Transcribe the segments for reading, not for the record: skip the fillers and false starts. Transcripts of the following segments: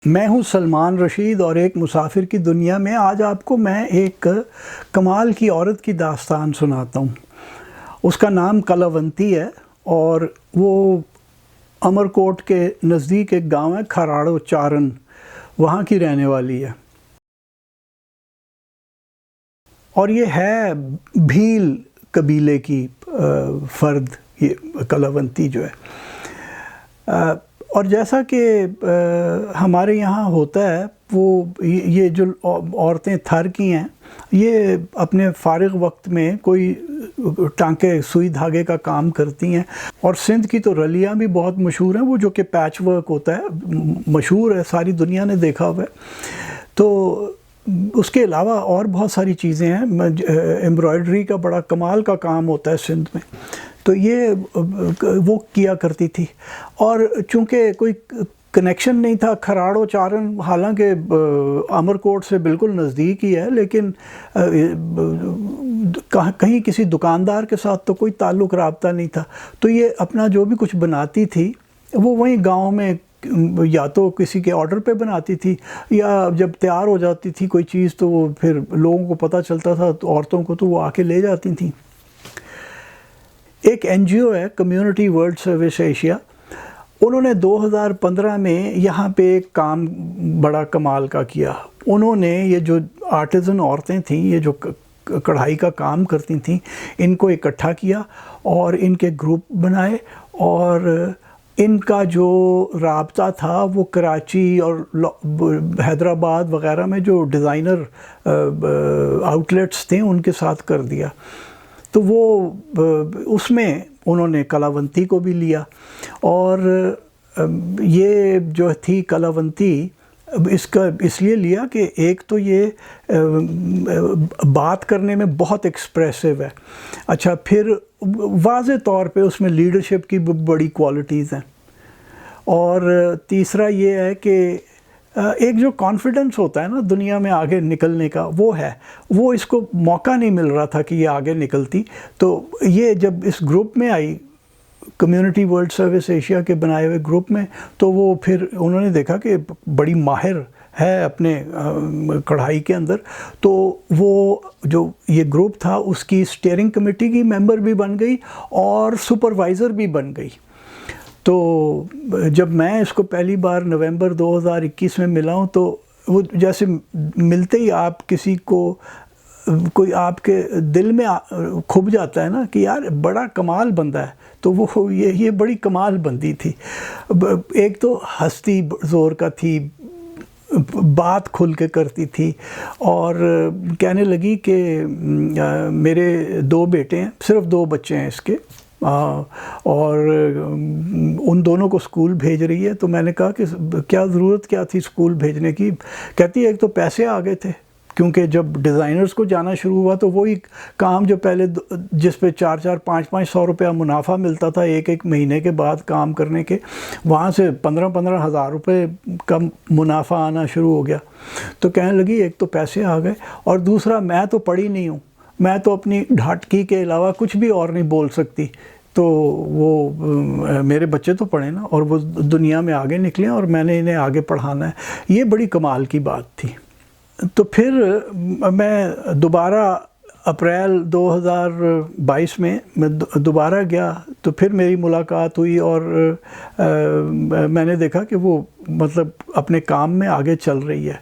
میں ہوں سلمان رشید اور ایک مسافر کی دنیا میں آج آپ کو میں ایک کمال کی عورت کی داستان سناتا ہوں۔ اس کا نام کلاونتی ہے اور وہ امرکوٹ کے نزدیک ایک گاؤں ہے کھراڑو چارن، وہاں کی رہنے والی ہے، اور یہ ہے بھیل قبیلے کی فرد، یہ کلاونتی جو ہے۔ اور جیسا کہ ہمارے یہاں ہوتا ہے، وہ یہ جو عورتیں تھر کی ہیں، یہ اپنے فارغ وقت میں کوئی ٹانکے سوئی دھاگے کا کام کرتی ہیں۔ اور سندھ کی تو رلیاں بھی بہت مشہور ہیں، وہ جو کہ پیچ ورک ہوتا ہے، مشہور ہے، ساری دنیا نے دیکھا ہوا ہے۔ تو اس کے علاوہ اور بہت ساری چیزیں ہیں، ایمبرائڈری کا بڑا کمال کا کام ہوتا ہے سندھ میں، تو یہ وہ کیا کرتی تھی۔ اور چونکہ کوئی کنیکشن نہیں تھا، کھراڑو چارن حالانکہ امرکوٹ سے بالکل نزدیک ہی ہے، لیکن کہیں کسی دکاندار کے ساتھ تو کوئی تعلق رابطہ نہیں تھا، تو یہ اپنا جو بھی کچھ بناتی تھی وہ وہیں گاؤں میں یا تو کسی کے آرڈر پہ بناتی تھی، یا جب تیار ہو جاتی تھی کوئی چیز تو وہ پھر لوگوں کو پتہ چلتا تھا، عورتوں کو، تو وہ آ کے لے جاتی تھیں۔ ایک این جی او ہے کمیونٹی ورلڈ سروس ایشیا، انہوں نے 2015 میں یہاں پہ ایک کام بڑا کمال کا کیا۔ انہوں نے یہ جو آرٹیزن عورتیں تھیں، یہ جو کڑھائی کا کام کرتی تھیں، ان کو اکٹھا کیا اور ان کے گروپ بنائے، اور ان کا جو رابطہ تھا وہ کراچی اور حیدرآباد وغیرہ میں جو ڈیزائنر آؤٹ لیٹس تھے ان کے ساتھ کر دیا۔ تو وہ اس میں انہوں نے کلاونتی کو بھی لیا، اور یہ جو تھی کلاونتی اس لیے لیا کہ ایک تو یہ بات کرنے میں بہت ایکسپریسو ہے، اچھا پھر واضح طور پہ اس میں لیڈرشپ کی بڑی کوالٹیز ہیں، اور تیسرا یہ ہے کہ ایک جو کانفیڈنس ہوتا ہے نا دنیا میں آگے نکلنے کا، وہ ہے، وہ اس کو موقع نہیں مل رہا تھا کہ یہ آگے نکلتی۔ تو یہ جب اس گروپ میں آئی، کمیونٹی ورلڈ سروس ایشیا کے بنائے ہوئے گروپ میں، تو وہ پھر انہوں نے دیکھا کہ بڑی ماہر ہے اپنے کڑھائی کے اندر، تو وہ جو یہ گروپ تھا اس کی اسٹیئرنگ کمیٹی کی ممبر بھی بن گئی اور سپروائزر بھی بن گئی۔ تو جب میں اس کو پہلی بار نومبر 2021 میں ملا ہوں، تو وہ جیسے ملتے ہی آپ کسی کو کوئی آپ کے دل میں کھب جاتا ہے نا کہ یار بڑا کمال بندہ ہے، تو وہ یہ بڑی کمال بندی تھی۔ ایک تو ہستی زور کا تھی، بات کھل کے کرتی تھی، اور کہنے لگی کہ میرے 2 بیٹے ہیں، صرف 2 بچے ہیں اس کے، اور ان دونوں کو اسکول بھیج رہی ہے۔ تو میں نے کہا کہ کیا ضرورت کیا تھی اسکول بھیجنے کی؟ کہتی ہے ایک تو پیسے آ گئے تھے، کیونکہ جب ڈیزائنرز کو جانا شروع ہوا تو وہی کام جو پہلے جس پہ 400 500 500 روپیہ منافع ملتا تھا ایک مہینے کے بعد کام کرنے کے، وہاں سے 15 ہزار روپے کا منافع آنا شروع ہو گیا۔ تو کہنے لگی ایک تو پیسے آ گئے، اور دوسرا میں تو پڑھی نہیں ہوں، میں تو اپنی ڈھاٹکی کے علاوہ کچھ بھی اور نہیں بول سکتی، تو وہ میرے بچے تو پڑھیں نا، اور وہ دنیا میں آگے نکلیں، اور میں نے انہیں آگے پڑھانا ہے۔ یہ بڑی کمال کی بات تھی۔ تو پھر میں دوبارہ اپریل 2022 میں دوبارہ گیا، تو پھر میری ملاقات ہوئی، اور میں نے دیکھا کہ وہ مطلب اپنے کام میں آگے چل رہی ہے۔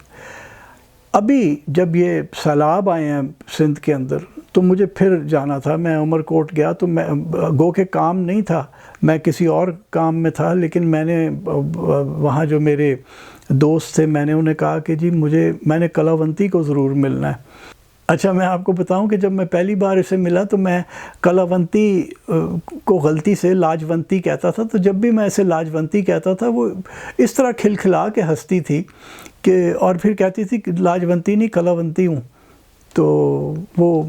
ابھی جب یہ سیلاب آئے ہیں سندھ کے اندر، تو مجھے پھر جانا تھا، میں عمرکوٹ گیا، تو میں گو کہ کام نہیں تھا، میں کسی اور کام میں تھا، لیکن میں نے وہاں جو میرے دوست تھے، میں نے انہیں کہا کہ جی میں نے کلاونتی کو ضرور ملنا ہے۔ اچھا میں آپ کو بتاؤں کہ جب میں پہلی بار اسے ملا تو میں کلاونتی کو غلطی سے لاجونتی کہتا تھا، تو جب بھی میں اسے لاجونتی کہتا تھا وہ اس طرح کھلکھلا کے ہنستی تھی کہ، اور پھر کہتی تھی کہ لاجونتی نہیں کلاونتی ہوں۔ تو وہ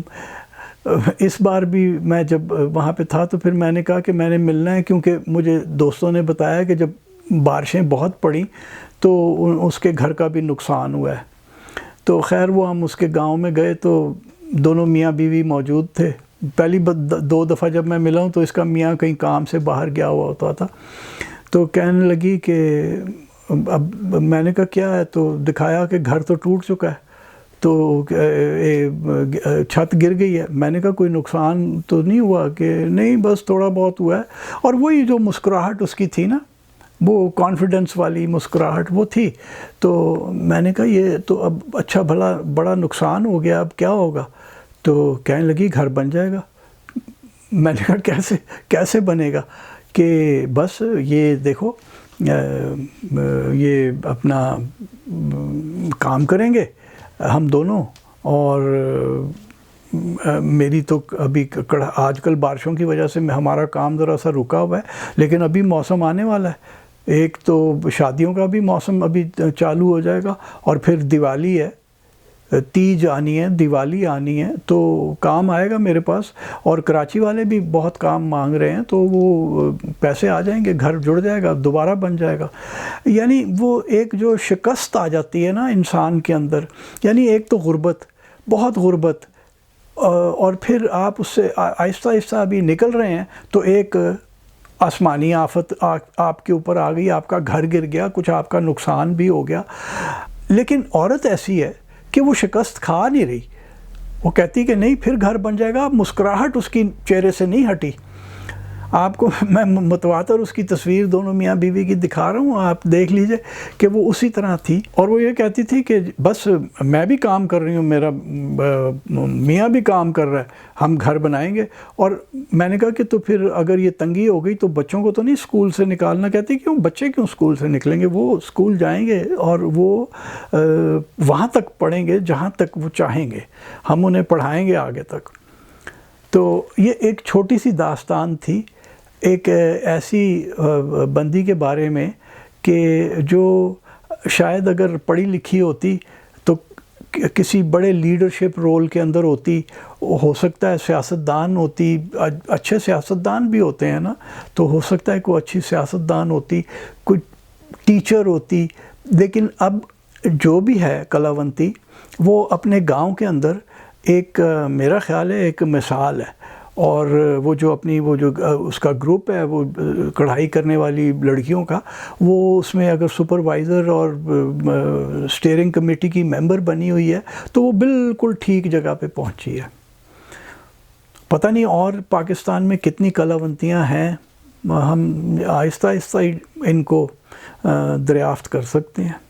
اس بار بھی میں جب وہاں پہ تھا تو پھر میں نے کہا کہ میں نے ملنا ہے، کیونکہ مجھے دوستوں نے بتایا کہ جب بارشیں بہت پڑیں تو اس کے گھر کا بھی نقصان ہوا ہے۔ تو خیر وہ ہم اس کے گاؤں میں گئے، تو دونوں میاں بیوی موجود تھے۔ پہلی 2 دفعہ جب میں ملا ہوں تو اس کا میاں کہیں کام سے باہر گیا ہوا ہوتا تھا، تو کہنے لگی کہ اب میں نے کہا کیا ہے؟ تو دکھایا کہ گھر تو ٹوٹ چکا ہے، تو چھت گر گئی ہے۔ میں نے کہا کوئی نقصان تو نہیں ہوا؟ کہ نہیں بس تھوڑا بہت ہوا ہے۔ اور وہی جو مسکراہٹ اس کی تھی نا، وہ کانفیڈنس والی مسکراہٹ وہ تھی۔ تو میں نے کہا یہ تو اب اچھا بھلا بڑا نقصان ہو گیا، اب کیا ہوگا؟ تو کہنے لگی گھر بن جائے گا۔ میں نے کہا کیسے بنے گا؟ کہ بس یہ دیکھو یہ اپنا کام کریں گے ہم دونوں، اور میری تو ابھی آج کل بارشوں کی وجہ سے ہمارا کام ذرا سا رکا ہوا ہے، لیکن ابھی موسم آنے والا ہے، ایک تو شادیوں کا بھی موسم ابھی چالو ہو جائے گا، اور پھر دیوالی ہے، تیج آنی ہے، دیوالی آنی ہے، تو کام آئے گا میرے پاس۔ اور کراچی والے بھی بہت کام مانگ رہے ہیں، تو وہ پیسے آ جائیں گے، گھر جڑ جائے گا، دوبارہ بن جائے گا۔ یعنی وہ ایک جو شکست آ جاتی ہے نا انسان کے اندر، یعنی ایک تو غربت، بہت غربت، اور پھر آپ اس سے آہستہ آہستہ ابھی نکل رہے ہیں، تو ایک آسمانی آفت آپ کے اوپر آ گئی، آپ کا گھر گر گیا، کچھ آپ کا نقصان بھی ہو گیا۔ لیکن عورت ایسی ہے کہ وہ شکست کھا نہیں رہی، وہ کہتی کہ نہیں پھر گھر بن جائے گا۔ مسکراہٹ اس کی چہرے سے نہیں ہٹی۔ آپ کو میں متواتر اس کی تصویر دونوں میاں بیوی کی دکھا رہا ہوں، آپ دیکھ لیجئے کہ وہ اسی طرح تھی۔ اور وہ یہ کہتی تھی کہ بس میں بھی کام کر رہی ہوں، میرا میاں بھی کام کر رہا ہے، ہم گھر بنائیں گے۔ اور میں نے کہا کہ تو پھر اگر یہ تنگی ہو گئی تو بچوں کو تو نہیں اسکول سے نکالنا؟ کہتی کیوں بچے کیوں اسکول سے نکلیں گے؟ وہ اسکول جائیں گے اور وہ وہاں تک پڑھیں گے جہاں تک وہ چاہیں گے، ہم انہیں پڑھائیں گے آگے تک۔ تو یہ ایک چھوٹی سی داستان تھی ایک ایسی بندی کے بارے میں کہ جو شاید اگر پڑھی لکھی ہوتی تو کسی بڑے لیڈرشپ رول کے اندر ہوتی، ہو سکتا ہے سیاستدان ہوتی، اچھے سیاستدان بھی ہوتے ہیں نا، تو ہو سکتا ہے کوئی اچھی سیاستدان ہوتی، کوئی ٹیچر ہوتی۔ لیکن اب جو بھی ہے کلاونتی، وہ اپنے گاؤں کے اندر ایک میرا خیال ہے ایک مثال ہے۔ اور وہ جو اس کا گروپ ہے، وہ کڑھائی کرنے والی لڑکیوں کا، وہ اس میں اگر سپروائزر اور اسٹیئرنگ کمیٹی کی ممبر بنی ہوئی ہے، تو وہ بالکل ٹھیک جگہ پہ پہنچی ہے۔ پتہ نہیں اور پاکستان میں کتنی کلاونتیاں ہیں، ہم آہستہ آہستہ ان کو دریافت کر سکتے ہیں۔